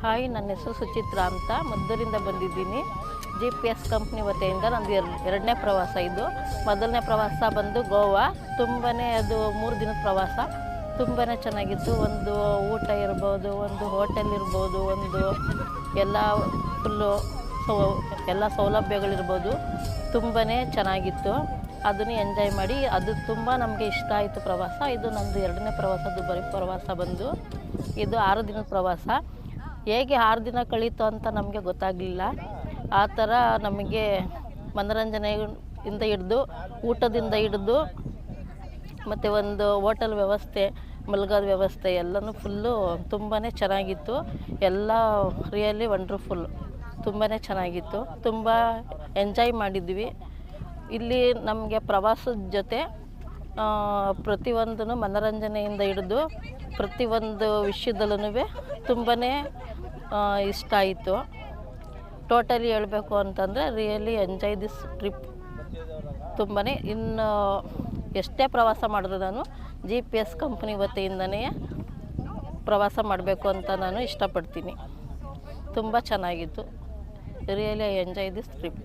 Hi, ನನ್ನ ಹೆಸರು ಸುಚಿತ್ರಾ ಅಂತ. ಮದ್ದೂರಿಂದ ಬಂದಿದ್ದೀನಿ. GPS ಕಂಪ್ನಿ ವತಿಯಿಂದ ನಂದು ಎರಡನೇ ಪ್ರವಾಸ ಇದು. ಮೊದಲನೇ ಪ್ರವಾಸ ಬಂದು ಗೋವಾ. ಅದು 3 ದಿನದ ಪ್ರವಾಸ. ತುಂಬಾ ಚೆನ್ನಾಗಿತ್ತು. ಒಂದು ಊಟ ಇರ್ಬೋದು, ಒಂದು ಹೋಟೆಲ್ ಇರ್ಬೋದು, ಒಂದು ಎಲ್ಲ ಫುಲ್ಲು ಎಲ್ಲ ಸೌಲಭ್ಯಗಳಿರ್ಬೋದು. ತುಂಬಾ ಚೆನ್ನಾಗಿತ್ತು. ಅದನ್ನು ಎಂಜಾಯ್ ಮಾಡಿ ಅದು ತುಂಬ ನಮಗೆ ಇಷ್ಟ ಆಯಿತು ಪ್ರವಾಸ. ಇದು ನಮ್ಮದು ಎರಡನೇ ಪ್ರವಾಸ. ದುಬಾರಿ ಪ್ರವಾಸ ಬಂದು ಇದು 6 ದಿನದ ಪ್ರವಾಸ. ಹೇಗೆ 6 ದಿನ ಕಳೀತು ಅಂತ ನಮಗೆ ಗೊತ್ತಾಗಲಿಲ್ಲ. ಆ ಥರ ನಮಗೆ ಮನೋರಂಜನೆಯಿಂದ ಹಿಡ್ದು, ಊಟದಿಂದ ಹಿಡ್ದು, ಮತ್ತು ಒಂದು ಹೋಟೆಲ್ ವ್ಯವಸ್ಥೆ, ಮಲಗೋದ ವ್ಯವಸ್ಥೆ ಎಲ್ಲನೂ ಫುಲ್ಲು ತುಂಬಾ ಚೆನ್ನಾಗಿತ್ತು. ಎಲ್ಲ ರಿಯಲಿ ವಂಡರ್ಫುಲ್. ತುಂಬಾ ಚೆನ್ನಾಗಿತ್ತು. ತುಂಬ ಎಂಜಾಯ್ ಮಾಡಿದ್ವಿ. ಇಲ್ಲಿ ನಮಗೆ ಪ್ರವಾಸದ ಜೊತೆ ಪ್ರತಿಯೊಂದೂ ಮನೋರಂಜನೆಯಿಂದ ಹಿಡಿದು ಪ್ರತಿಯೊಂದು ವಿಷಯದಲ್ಲೂ ತುಂಬಾ ಇಷ್ಟ ಆಯಿತು. ಟೋಟಲಿ ಹೇಳಬೇಕು ಅಂತಂದರೆ ರಿಯಲಿ ಎಂಜಾಯ್ ದಿಸ್ ಟ್ರಿಪ್. ತುಂಬಾ ಇನ್ನು ಎಷ್ಟೇ ಪ್ರವಾಸ ಮಾಡಿದ್ರು ನಾನು GPS ಕಂಪ್ನಿ ವತಿಯಿಂದನೇ ಪ್ರವಾಸ ಮಾಡಬೇಕು ಅಂತ ನಾನು ಇಷ್ಟಪಡ್ತೀನಿ. ತುಂಬ ಚೆನ್ನಾಗಿತ್ತು. Really I enjoy this trip.